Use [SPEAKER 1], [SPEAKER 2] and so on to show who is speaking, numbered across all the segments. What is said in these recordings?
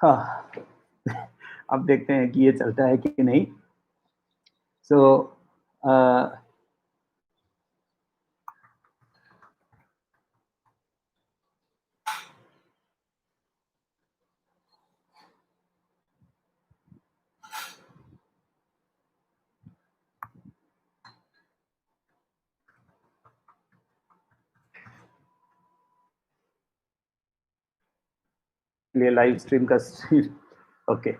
[SPEAKER 1] हाँ, अब देखते हैं कि ये चलता है कि नहीं। सो लिए लाइव स्ट्रीम का okay,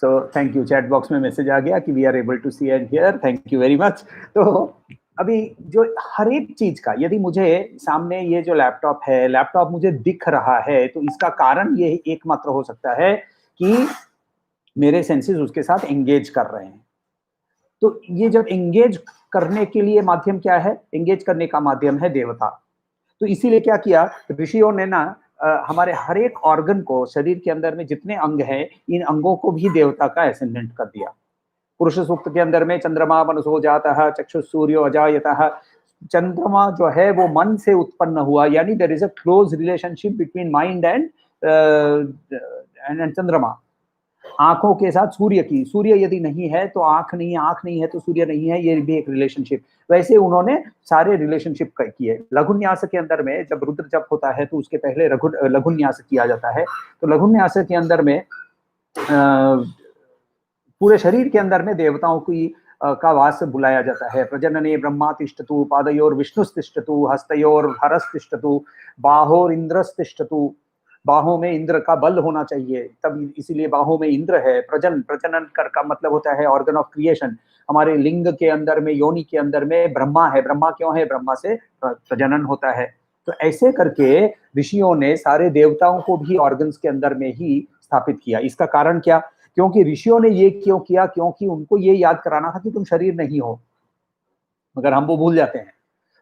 [SPEAKER 1] so thank you. Chat box में मैसेज आ गया कि we are able to see and hear, thank you very much. तो अभी जो हर एक चीज का, यदि मुझे सामने ये जो लैपटॉप है, लैपटॉप मुझे दिख रहा है, तो इसका कारण ये एकमात्र हो सकता है कि मेरे सेंसेस उसके साथ एंगेज कर रहे हैं। तो ये जब एंगेज करने के लिए माध्यम क्या है? एंगेज करने का माध्यम है देवता। तो इसीलिए क्या किया ऋषियों ने ना, हमारे हर एक ऑर्गन को, शरीर के अंदर में जितने अंग हैं, इन अंगों को भी देवता का एसेंडेंट कर दिया। पुरुष सूक्त के अंदर में चंद्रमा मनसो जाता चक्षु सूर्यो अजायतः, चंद्रमा जो है वो मन से उत्पन्न हुआ, यानी there is a close relationship between mind and चंद्रमा। आंखों के साथ सूर्य की, सूर्य यदि नहीं है तो आंख नहीं है, आंख नहीं है तो सूर्य नहीं है, ये भी एक रिलेशनशिप। वैसे उन्होंने सारे रिलेशनशिप किए। लघुन्यास के अंदर में जब रुद्र जप होता है तो उसके पहले लघुन्यास किया जाता है। तो लघुन्यास के अंदर में पूरे शरीर के अंदर में देवताओं की का वास बुलाया जाता है। प्रजनने ब्रह्मा तिष्ठतु, पादयोर विष्णुस्तिष्ठतु, हस्तयोर हरस्तिष्ठतु, बाहोर इंद्रस्तिष्ठतु। बाहों में इंद्र का बल होना चाहिए, तब इसीलिए बाहों में इंद्र है। प्रजनन कर का मतलब होता है ऑर्गन ऑफ क्रिएशन। हमारे लिंग के अंदर में, योनि के अंदर में ब्रह्मा है। ब्रह्मा क्यों है? ब्रह्मा से प्रजनन होता है। तो ऐसे करके ऋषियों ने सारे देवताओं को भी ऑर्गन्स के अंदर में ही स्थापित किया। इसका कारण क्या? क्योंकि ऋषियों ने ये क्यों किया? क्योंकि उनको ये याद कराना था कि तुम शरीर नहीं हो, मगर हम वो भूल जाते हैं।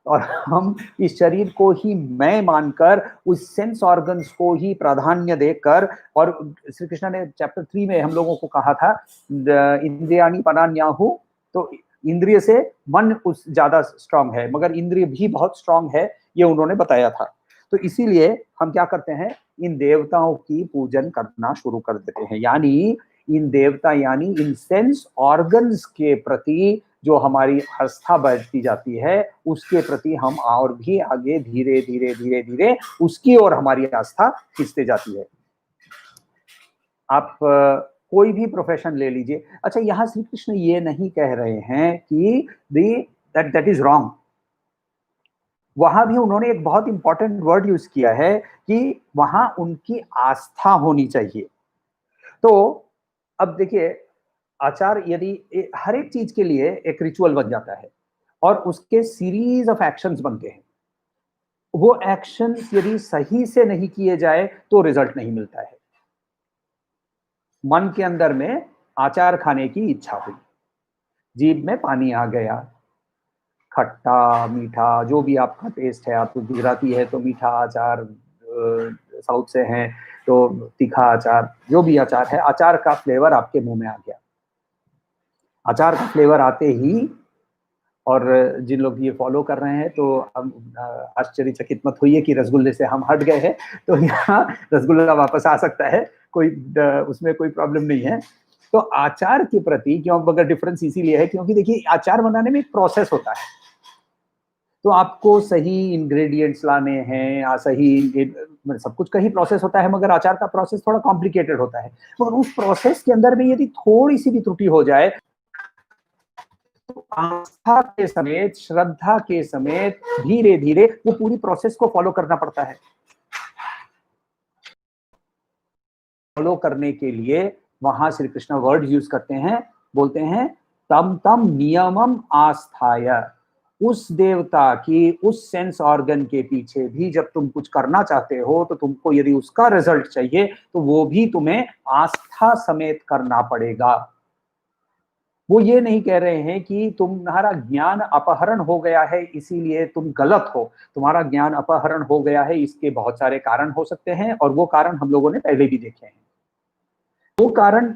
[SPEAKER 1] और हम इस शरीर को ही मैं मानकर, उस सेंस ऑर्गन्स को ही प्राधान्य देकर, और श्री कृष्ण ने चैप्टर 3 में हम लोगों को कहा था इंद्रियाणि परान्याहु, तो इंद्रिय से मन उस ज्यादा स्ट्रांग है, मगर इंद्रिय भी बहुत स्ट्रांग है, ये उन्होंने बताया था। तो इसीलिए हम क्या करते हैं? इन देवताओं की पूजन करना शुरू कर देते हैं, यानी इन देवता यानी इन सेंस ऑर्गन्स के प्रति जो हमारी आस्था बढ़ती जाती है, उसके प्रति हम और भी आगे धीरे धीरे धीरे धीरे उसकी ओर हमारी आस्था खींचते जाती है। आप कोई भी प्रोफेशन ले लीजिए। अच्छा, यहाँ श्री कृष्ण ये नहीं कह रहे हैं कि दैट इज रॉन्ग। वहां भी उन्होंने एक बहुत इंपॉर्टेंट वर्ड यूज किया है कि वहां उनकी आस्था होनी चाहिए। तो अब देखिए, आचार यदि हर एक चीज के लिए एक रिचुअल बन जाता है और उसके सीरीज ऑफ एक्शंस बनते हैं। वो एक्शंस यदि सही से नहीं किए जाए तो रिजल्ट नहीं मिलता है। मन के अंदर में आचार खाने की इच्छा हुई, जीभ में पानी आ गया, खट्टा मीठा जो भी आपका टेस्ट है, आप तो गुजराती है तो मीठा अचार, साउथ से हैं तो तीखा अचार, जो भी अचार है, अचार का फ्लेवर आपके मुंह में आ गया। अचार का फ्लेवर आते ही, और जिन लोग ये फॉलो कर रहे हैं तो हम आश्चर्यचकित मत होइए कि रसगुल्ले से हम हट गए हैं, तो यहाँ रसगुल्ला वापस आ सकता है, कोई उसमें कोई प्रॉब्लम नहीं है। तो आचार के प्रति क्यों, मगर डिफरेंस इसीलिए है क्योंकि देखिए, आचार बनाने में एक प्रोसेस होता है। तो आपको सही इंग्रेडिएंट्स लाने हैं, सही सब कुछ का ही प्रोसेस होता है, मगर आचार का प्रोसेस थोड़ा कॉम्प्लिकेटेड होता है। मगर उस प्रोसेस के अंदर में यदि थोड़ी सी भी त्रुटि हो जाए, तो आस्था के समेत, श्रद्धा के समेत धीरे धीरे वो पूरी प्रोसेस को फॉलो करना पड़ता है। फॉलो करने के लिए वहां श्री कृष्ण वर्ड यूज करते हैं, बोलते हैं तम तम नियमम आस्थाय। उस देवता की, उस सेंस ऑर्गन के पीछे भी जब तुम कुछ करना चाहते हो, तो तुमको यदि उसका रिजल्ट चाहिए तो वो भी तुम्हें आस्था समेत करना पड़ेगा। वो ये नहीं कह रहे हैं कि तुम्हारा ज्ञान अपहरण हो गया है इसीलिए तुम गलत हो। तुम्हारा ज्ञान अपहरण हो गया है, इसके बहुत सारे कारण हो सकते हैं, और वो कारण हम लोगों ने पहले भी देखे हैं। वो कारण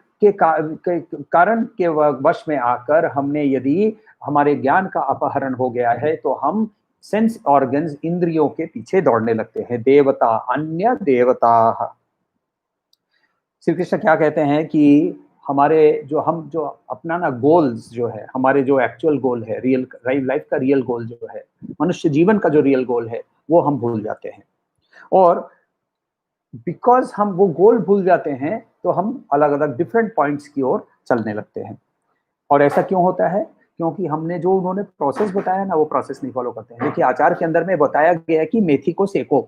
[SPEAKER 1] के वश में आकर हमने, यदि हमारे ज्ञान का अपहरण हो गया है, तो हम सेंस ऑर्गन्स, इंद्रियों के पीछे दौड़ने लगते हैं। देवता अन्य देवता, श्री कृष्ण क्या कहते हैं कि हमारे जो अपना ना गोल्स जो है, हमारे जो एक्चुअल गोल है, रियल लाइफ का रियल गोल जो है, मनुष्य जीवन का जो रियल गोल है, वो हम भूल जाते हैं। और बिकॉज हम वो गोल भूल जाते हैं तो हम अलग अलग डिफरेंट पॉइंट्स की ओर चलने लगते हैं। और ऐसा क्यों होता है? क्योंकि हमने जो उन्होंने प्रोसेस बताया ना, वो प्रोसेस नहीं फॉलो करते हैं। देखिए, आचार के अंदर में बताया गया है कि मेथी को सेको,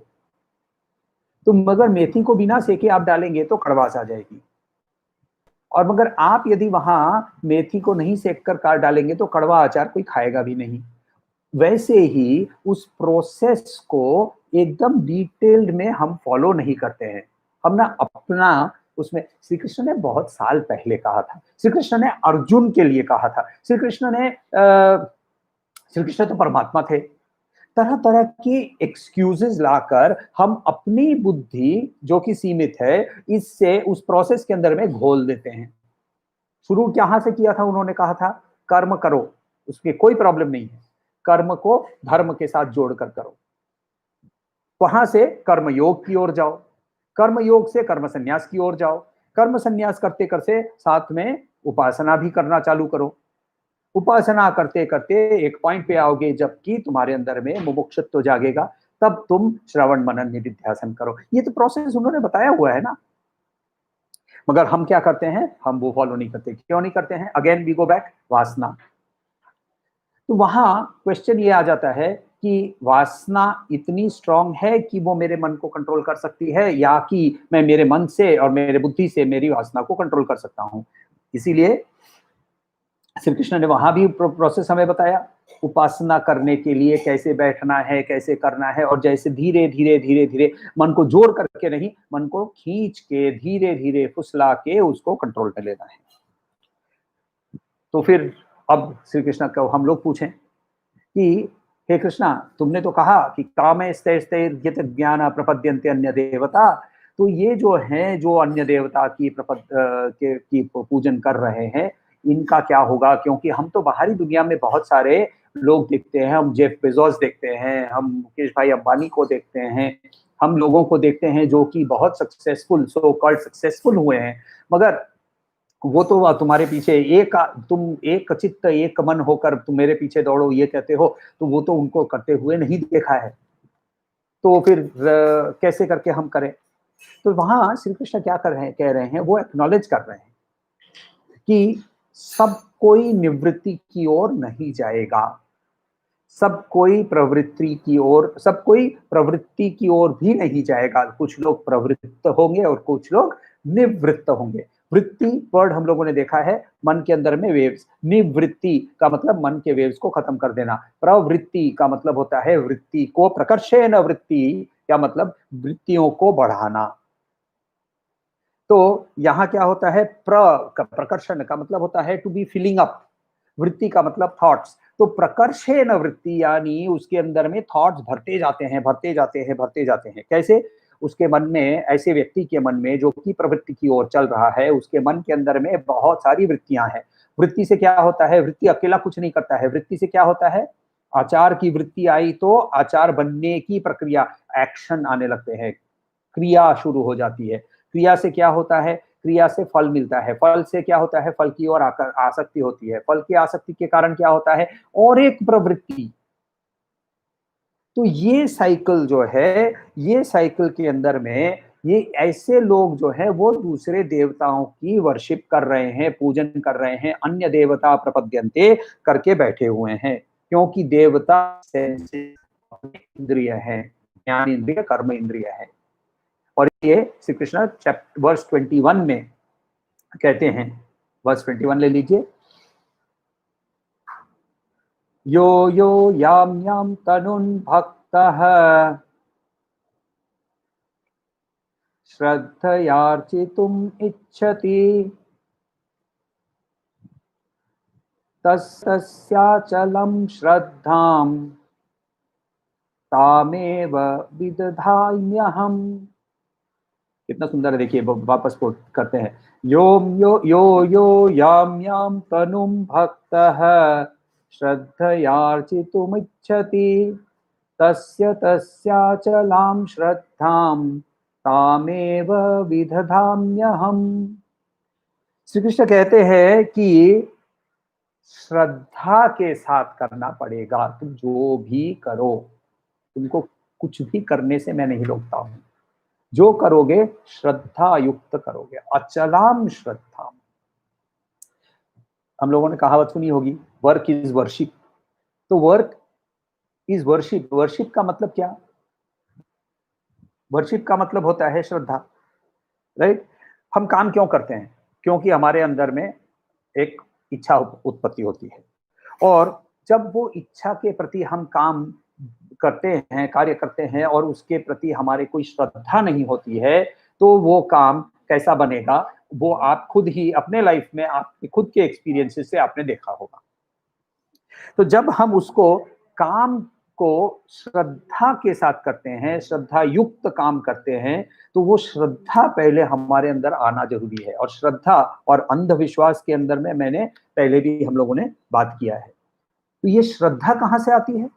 [SPEAKER 1] तो मगर मेथी को बिना सेके आप डालेंगे तो कड़वास आ जाएगी, और मगर आप यदि वहां मेथी को नहीं सेक कर काट डालेंगे तो कड़वा अचार कोई खाएगा भी नहीं। वैसे ही उस प्रोसेस को एकदम डिटेल्ड में हम फॉलो नहीं करते हैं। हम ना अपना उसमें, श्री कृष्ण ने बहुत साल पहले कहा था, श्री कृष्ण ने अर्जुन के लिए कहा था, श्री कृष्ण तो परमात्मा थे। तरह तरह की एक्सक्यूजेस लाकर हम अपनी बुद्धि जो कि सीमित है, इससे उस प्रोसेस के अंदर में घोल देते हैं। शुरू कहां से किया था? उन्होंने कहा था कर्म करो, उसके कोई प्रॉब्लम नहीं है, कर्म को धर्म के साथ जोड़कर करो। वहां से कर्म योग की ओर जाओ, कर्म योग से कर्म संन्यास की ओर जाओ, कर्म संन्यास करते करते साथ में उपासना भी करना चालू करो। उपासना करते करते एक पॉइंट पे आओगे जबकि तुम्हारे अंदर में मुमुक्षुत्व जागेगा, तब तुम श्रवण मनन निधिध्यासन करो। ये तो प्रोसेस उन्होंने बताया हुआ है ना। मगर हम क्या करते हैं? हम वो फॉलो नहीं करते। क्यों नहीं करते हैं? अगेन वी गो बैक, वासना। तो वहां क्वेश्चन ये आ जाता है कि वासना इतनी स्ट्रांग है कि वो मेरे मन को कंट्रोल कर सकती है, या कि मैं मेरे मन से और मेरे बुद्धि से मेरी वासना को कंट्रोल कर सकता हूं। इसीलिए श्री कृष्ण ने वहां भी प्रोसेस हमें बताया, उपासना करने के लिए कैसे बैठना है, कैसे करना है, और जैसे धीरे धीरे धीरे धीरे मन को जोर करके नहीं, मन को खींच के धीरे धीरे फुसला के उसको कंट्रोल में लेना है। तो फिर अब श्री कृष्ण को हम लोग पूछें कि हे कृष्णा, तुमने तो कहा कि कामे स्थिर ज्ञान प्रपद्यन्ते अन्य देवता, तो ये जो है, जो अन्य देवता की की पूजन कर रहे हैं, इनका क्या होगा? क्योंकि हम तो बाहरी दुनिया में बहुत सारे लोग देखते हैं, हम जेफ बेजोस देखते हैं, हम मुकेश भाई अंबानी को देखते हैं, हम लोगों को देखते हैं जो कि बहुत सक्सेसफुल, सो कॉल्ड सक्सेसफुल हुए हैं, मगर वो तो तुम्हारे पीछे तुम एक चित्त एक मन होकर तुम मेरे पीछे दौड़ो ये कहते हो, तो वो तो उनको करते हुए नहीं देखा है, तो फिर कैसे करके हम करें? तो वहां श्री कृष्ण क्या कर रहे हैं, कह रहे हैं, वो एक्नॉलेज कर रहे हैं कि सब कोई निवृत्ति की ओर नहीं जाएगा, सब कोई प्रवृत्ति की ओर भी नहीं जाएगा। कुछ लोग प्रवृत्त होंगे और कुछ लोग निवृत्त होंगे। वृत्ति वर्ड हम लोगों ने देखा है मन के अंदर में वेव्स, निवृत्ति का मतलब मन के वेव्स को खत्म कर देना, प्रवृत्ति का मतलब होता है वृत्ति को, प्रकर्षेण वृत्ति का मतलब वृत्तियों को बढ़ाना। तो यहाँ क्या होता है? प्रकर्षण का मतलब होता है टू बी फिलिंग अप, वृत्ति का मतलब थॉट्स। तो प्रकर्षेण वृत्ति यानी उसके अंदर में थॉट्स भरते जाते हैं, भरते जाते हैं, भरते जाते हैं। कैसे? उसके मन में, ऐसे व्यक्ति के मन में जो कि प्रवृत्ति की ओर चल रहा है, उसके मन के अंदर में बहुत सारी वृत्तियां हैं। वृत्ति से क्या होता है? वृत्ति अकेला कुछ नहीं करता है। वृत्ति से क्या होता है? आचार की वृत्ति आई तो आचार बनने की प्रक्रिया, एक्शन आने लगते हैं, क्रिया शुरू हो जाती है। क्रिया से क्या होता है? क्रिया से फल मिलता है, फल से क्या होता है? फल की ओर आसक्ति होती है, फल की आसक्ति के कारण क्या होता है? और एक प्रवृत्ति। तो ये साइकिल जो है, ये साइकिल के अंदर में ये ऐसे लोग जो है वो दूसरे देवताओं की वर्शिप कर रहे हैं, पूजन कर रहे हैं, अन्य देवता प्रपद्यन्ते करके बैठे हुए हैं। क्योंकि देवता इंद्रिय है, ज्ञान इंद्रिय, कर्म इंद्रिय है। और ये श्री कृष्ण चैप्टर वर्स 21 में कहते हैं, वर्स 21 ले लीजिए, यो यो याम याम तनुन भक्तः श्रद्धयार्चितुम इच्छति तस्याचलं श्रद्धाम तामेव विदधाम्यहम्। कितना सुंदर है, देखिए वापस कोट करते हैं, यो याम याम तनुम भक्तः श्रद्धयार्चितुमिच्छति तस्याचलां श्रद्धां तामेव विदधाम्यहम्। श्री कृष्ण कहते हैं कि श्रद्धा के साथ करना पड़ेगा। तुम जो भी करो, तुमको कुछ भी करने से मैं नहीं रोकता हूं। जो करोगे श्रद्धा युक्त करोगे, अचलाम श्रद्धा। हम लोगों ने कहावत सुनी होगी, वर्क इज वर्शिप। तो वर्क इज वर्शिप। वर्शिप का मतलब क्या? वर्शिप का मतलब होता है श्रद्धा, राइट? हम काम क्यों करते हैं? क्योंकि हमारे अंदर में एक इच्छा उत्पत्ति होती है, और जब वो इच्छा के प्रति हम काम करते हैं, कार्य करते हैं, और उसके प्रति हमारे कोई श्रद्धा नहीं होती है, तो वो काम कैसा बनेगा वो आप खुद ही अपने लाइफ में, आपके खुद के एक्सपीरियंसेस से आपने देखा होगा। तो जब हम उसको काम को श्रद्धा के साथ करते हैं, श्रद्धा युक्त काम करते हैं, तो वो श्रद्धा पहले हमारे अंदर आना जरूरी है। और श्रद्धा और अंधविश्वास के अंदर में मैंने पहले भी हम लोगों ने बात किया है। तो ये श्रद्धा कहाँ से आती है?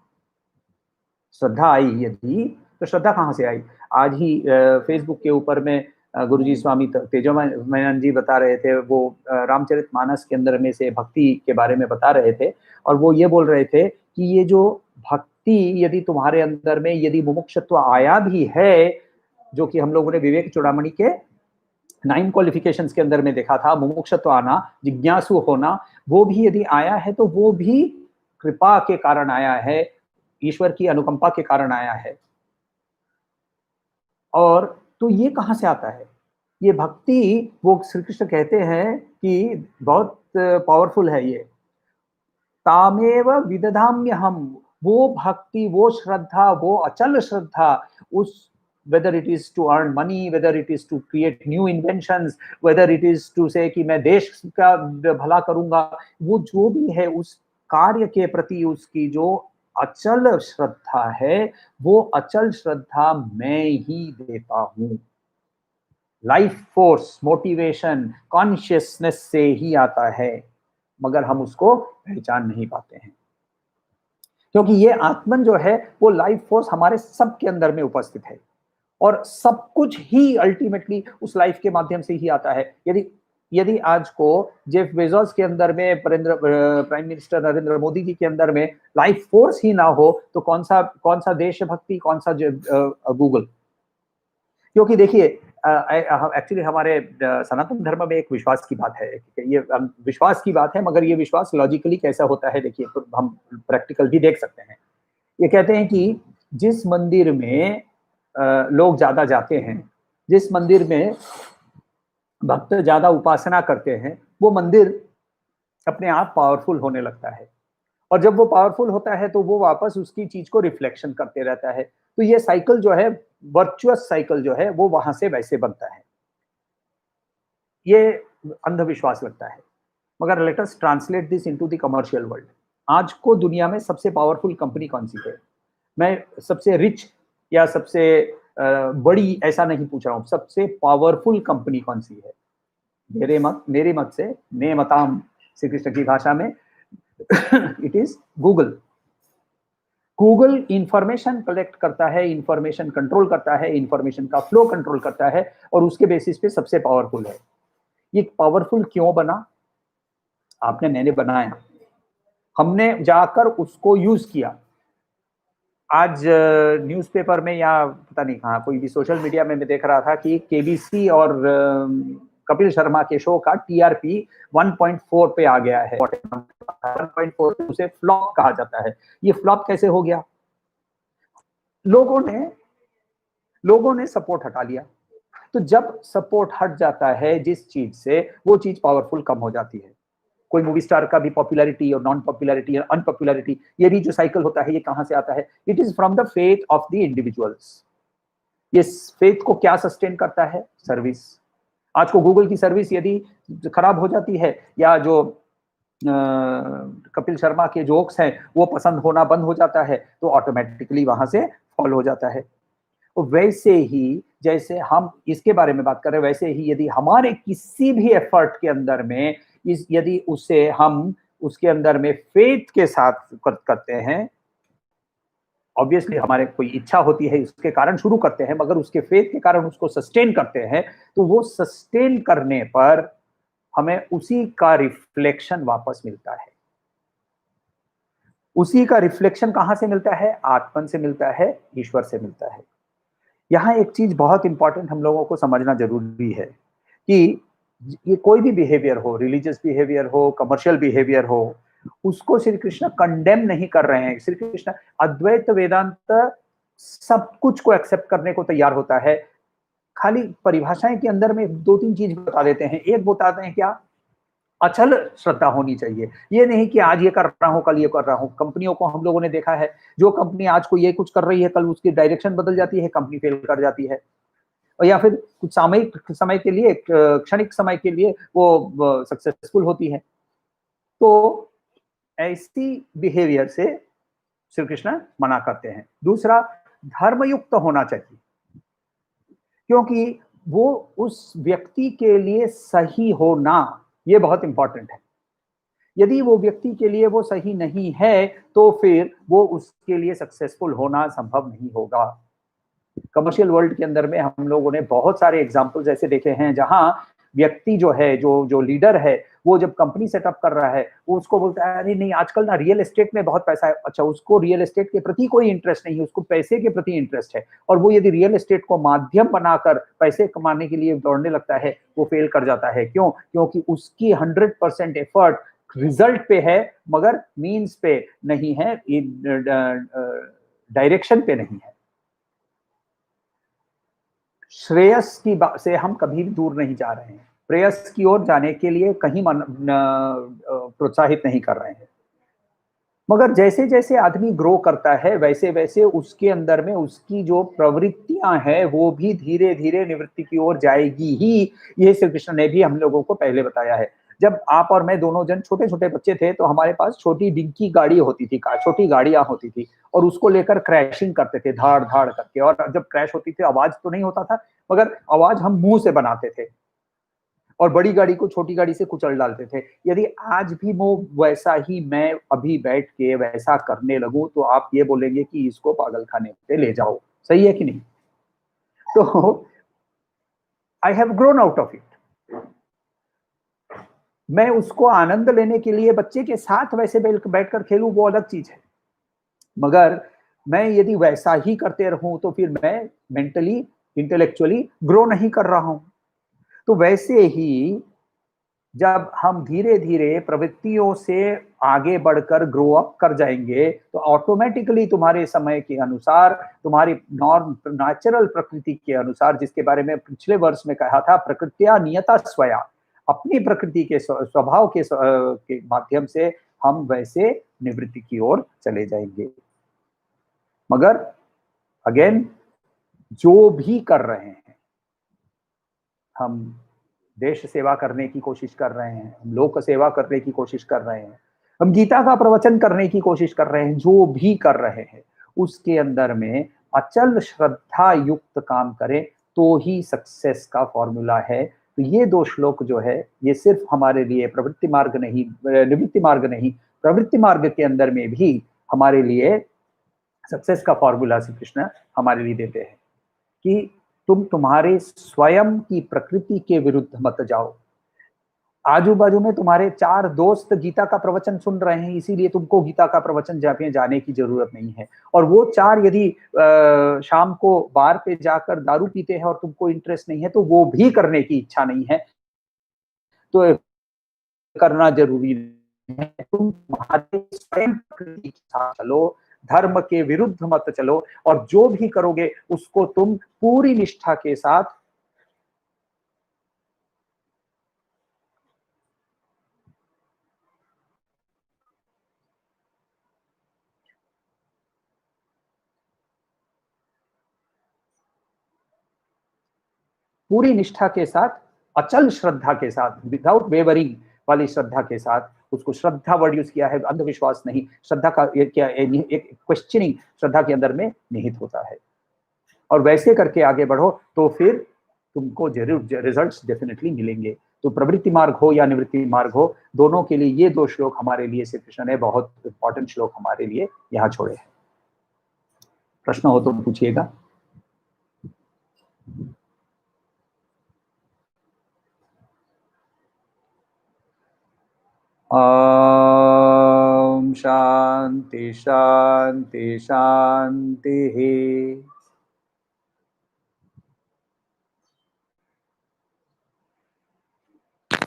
[SPEAKER 1] श्रद्धा आई यदि, तो श्रद्धा कहाँ से आई? आज ही फेसबुक के ऊपर में गुरुजी स्वामी तेजोमयानंद जी बता रहे थे, वो रामचरितमानस के अंदर में से भक्ति के बारे में बता रहे थे, और वो ये बोल रहे थे कि ये जो भक्ति यदि तुम्हारे अंदर में यदि मुमुक्षुत्व आया भी है, जो कि हम लोगों ने विवेक चूड़ामणि के 9 क्वालिफिकेशंस के अंदर में देखा था, मुमुक्षुत्व आना, जिज्ञासु होना, वो भी यदि आया है तो वो भी कृपा के कारण आया है, ईश्वर की अनुकंपा के कारण आया है। और तो ये कहां से आता है? ये भक्ति, वो श्री कृष्ण कहते हैं कि बहुत पावरफुल है ये। तामेव विदधाम्य हम, वो भक्ति, वो श्रद्धा, वो अचल श्रद्धा, उस whether it is to earn money, whether it is to create new inventions, whether it is to say कि मैं देश का भला करूंगा, वो जो भी है उस कार्य के प्रति उसकी जो अचल श्रद्धा है, वो अचल श्रद्धा मैं ही देता हूं। लाइफ फोर्स, मोटिवेशन, कॉन्शियसनेस से ही आता है, मगर हम उसको पहचान नहीं पाते हैं, क्योंकि ये आत्मन जो है वो लाइफ फोर्स हमारे सबके अंदर में उपस्थित है, और सब कुछ ही अल्टीमेटली उस लाइफ के माध्यम से ही आता है। यदि आज को जेफ बेजोस के अंदर में, प्राइम मिनिस्टर नरेंद्र मोदी जी के अंदर में लाइफ फोर्स ही ना हो, तो कौन सा देशभक्ति, कौन सा गूगल? क्योंकि देखिए, एक्चुअली हमारे सनातन धर्म में एक विश्वास की बात है, ये विश्वास की बात है, मगर ये विश्वास लॉजिकली कैसा होता है देखिए, तो हम प्रैक्टिकल भी देख सकते हैं। ये कहते हैं कि जिस मंदिर में लोग ज्यादा जाते हैं, जिस मंदिर में भक्त ज्यादा उपासना करते हैं, वो मंदिर अपने आप पावरफुल होने लगता है, और जब वो पावरफुल होता है तो वो वापस उसकी चीज को रिफ्लेक्शन करते रहता है। तो ये साइकिल जो है, वर्चुअस साइकिल जो है, वो वहां से वैसे बनता है। ये अंधविश्वास लगता है, मगर let us translate this into the commercial world. आज को दुनिया में सबसे पावरफुल कंपनी कौन सी है? मैं सबसे रिच या सबसे बड़ी ऐसा नहीं पूछ रहा हूं, सबसे पावरफुल कंपनी कौन सी है? मेरे मत से, ने मताम, श्री कृष्ण की भाषा में it is Google. Google information collect करता है, इंफॉर्मेशन कंट्रोल करता है, इंफॉर्मेशन का फ्लो कंट्रोल करता है, और उसके बेसिस पे सबसे पावरफुल है। ये पावरफुल क्यों बना? आपने, मैंने बनाया, हमने जाकर उसको यूज किया। आज न्यूज़पेपर में या पता नहीं कहाँ, कोई भी सोशल मीडिया में मैं देख रहा था कि केबीसी और कपिल शर्मा के शो का टीआरपी 1.4 पे आ गया है। 1.4 उसे फ्लॉप कहा जाता है। ये फ्लॉप कैसे हो गया? लोगों ने सपोर्ट हटा लिया। तो जब सपोर्ट हट जाता है जिस चीज से, वो चीज पावरफुल कम हो जाती है। कोई मूवी स्टार का भी पॉपुलैरिटी और नॉन पॉपुलैरिटी और अनपॉपुलैरिटी, ये भी जो साइकिल होता है, ये कहां से आता है? It is from the faith of the individuals. ये फेथ को क्या सस्टेन करता है? सर्विस। आज को गूगल की सर्विस यदि खराब हो जाती है, या जो कपिल शर्मा के जोक्स हैं वो पसंद होना बंद हो जाता है, तो ऑटोमेटिकली वहां से फॉल हो जाता है। तो वैसे ही जैसे हम इसके बारे में बात कर रहे हैं, वैसे ही यदि हमारे किसी भी एफर्ट के अंदर में यदि उसे हम उसके अंदर में फेथ के साथ करते हैं, ऑब्वियसली हमारे कोई इच्छा होती है, उसके कारण शुरू करते हैं, मगर उसके फेथ के कारण उसको सस्टेन करते हैं, तो वो सस्टेन करने पर हमें उसी का रिफ्लेक्शन वापस मिलता है। उसी का रिफ्लेक्शन कहां से मिलता है? आत्मन से मिलता है, ईश्वर से मिलता है। यहां एक चीज बहुत इंपॉर्टेंट हम लोगों को समझना जरूरी है कि ये कोई भी बिहेवियर हो, रिलीजियस बिहेवियर हो, कमर्शियल बिहेवियर हो, उसको श्री कृष्ण कंडेम नहीं कर रहे हैं। श्री कृष्ण अद्वैत वेदांत सब कुछ को एक्सेप्ट करने को तैयार होता है। खाली परिभाषाएं के अंदर में दो तीन चीज बता देते हैं। एक बताते हैं क्या? अचल श्रद्धा होनी चाहिए। ये नहीं कि आज ये कर रहा हूं, कल ये कर रहा हूं। कंपनियों को हम लोगों ने देखा है, जो कंपनी आज को ये कुछ कर रही है, कल उसकी डायरेक्शन बदल जाती है, कंपनी फेल कर जाती है। और या फिर कुछ सामयिक समय के लिए, क्षणिक समय के लिए वो सक्सेसफुल होती है। तो ऐसी बिहेवियर से श्री कृष्ण मना करते हैं। दूसरा, धर्मयुक्त होना चाहिए, क्योंकि वो उस व्यक्ति के लिए सही होना ये बहुत इंपॉर्टेंट है। यदि वो व्यक्ति के लिए वो सही नहीं है, तो फिर वो उसके लिए सक्सेसफुल होना संभव नहीं होगा। कमर्शियल वर्ल्ड के अंदर में हम लोगों ने बहुत सारे एग्जाम्पल्स ऐसे देखे हैं, जहां व्यक्ति जो है, जो लीडर है, वो जब कंपनी सेटअप कर रहा है, वो उसको बोलता है अरे नहीं, आजकल ना रियल एस्टेट में बहुत पैसा है। अच्छा, उसको रियल एस्टेट के प्रति कोई इंटरेस्ट नहीं है, उसको पैसे के प्रति इंटरेस्ट है। और वो यदि रियल एस्टेट को माध्यम बनाकर पैसे कमाने के लिए दौड़ने लगता है, वो फेल कर जाता है। क्यों? क्योंकि उसकी 100% एफर्ट रिजल्ट पे है, मगर मीन्स पे नहीं है, डायरेक्शन पे नहीं है। श्रेयस की बात से हम कभी भी दूर नहीं जा रहे हैं, प्रेयस की ओर जाने के लिए कहीं प्रोत्साहित नहीं कर रहे हैं। मगर जैसे जैसे आदमी ग्रो करता है, वैसे वैसे उसके अंदर में उसकी जो प्रवृत्तियां हैं, वो भी धीरे धीरे निवृत्ति की ओर जाएगी ही। ये श्री कृष्ण ने भी हम लोगों को पहले बताया है। जब आप और मैं दोनों जन छोटे छोटे बच्चे थे, तो हमारे पास छोटी डिंकी गाड़ी होती थी, छोटी गाड़ियां होती थी, और उसको लेकर क्रैशिंग करते थे धाड़ धाड़ करके। और जब क्रैश होती थी, आवाज तो नहीं होता था, मगर आवाज हम मुंह से बनाते थे, और बड़ी गाड़ी को छोटी गाड़ी से कुचल डालते थे। यदि आज भी वो वैसा ही मैं अभी बैठ के वैसा करने लगूं, तो आप ये बोलेंगे कि इसको पागल खाने पे ले जाओ। सही है कि नहीं? तो I have grown out of it. मैं उसको आनंद लेने के लिए बच्चे के साथ वैसे बैठकर खेलूं, वो अलग चीज है। मगर मैं यदि वैसा ही करते रहूं, तो फिर मैं मेंटली, इंटेलेक्चुअली ग्रो नहीं कर रहा हूं। तो वैसे ही जब हम धीरे धीरे प्रवृत्तियों से आगे बढ़कर ग्रो अप कर जाएंगे, तो ऑटोमेटिकली तुम्हारे समय के अनुसार, तुम्हारी नॉर्म नेचुरल प्रकृति के अनुसार, जिसके बारे में पिछले वर्ष में कहा था, प्रकृतिया नियता स्वया, अपनी प्रकृति के स्वभाव के माध्यम से हम वैसे निवृत्ति की ओर चले जाएंगे। मगर अगेन, जो भी कर रहे हैं, हम देश सेवा करने की कोशिश कर रहे हैं, हम लोक सेवा करने की कोशिश कर रहे हैं, हम गीता का प्रवचन करने की कोशिश कर रहे हैं, जो भी कर रहे हैं, उसके अंदर में अचल श्रद्धा युक्त काम करें, तो ही सक्सेस का फॉर्मूला है। तो ये दो श्लोक जो है, ये सिर्फ हमारे लिए प्रवृत्ति मार्ग नहीं, निवृत्ति मार्ग नहीं, प्रवृत्ति मार्ग के अंदर में भी हमारे लिए सक्सेस का फॉर्मूला श्री कृष्ण हमारे लिए देते हैं कि तुम तुम्हारे स्वयं की प्रकृति के विरुद्ध मत जाओ। आजू बाजू में तुम्हारे 4 दोस्त गीता का प्रवचन सुन रहे हैं, इसीलिए तुमको गीता का प्रवचन जाने की जरूरत नहीं है। और वो 4 यदि शाम को बार पे जाकर दारू पीते हैं और तुमको इंटरेस्ट नहीं है, तो वो भी करने की इच्छा नहीं है, तो करना जरूरी नहीं है। तुम तुम्हारे स्वयं प्रकृति के साथ चलो, धर्म के विरुद्ध मत चलो, और जो भी करोगे उसको तुम पूरी निष्ठा के साथ पूरी निष्ठा के साथ, अचल श्रद्धा के साथ, विदाउट वेवरिंग वाली श्रद्धा के साथ, उसको श्रद्धा वर्ड यूज किया है, अंधविश्वास नहीं। श्रद्धा का क्या एक क्वेश्चनिंग श्रद्धा के अंदर में निहित होता है। और वैसे करके आगे बढ़ो, तो फिर तुमको जरूर रिजल्ट्स डेफिनेटली मिलेंगे। तो प्रवृत्ति मार्ग हो या निवृत्ति मार्ग हो, दोनों के लिए ये 2 श्लोक हमारे लिए श्री कृष्ण ने बहुत इंपॉर्टेंट श्लोक हमारे लिए यहाँ छोड़े हैं। प्रश्न हो तो पूछिएगा। ओम शांति शांति शांति।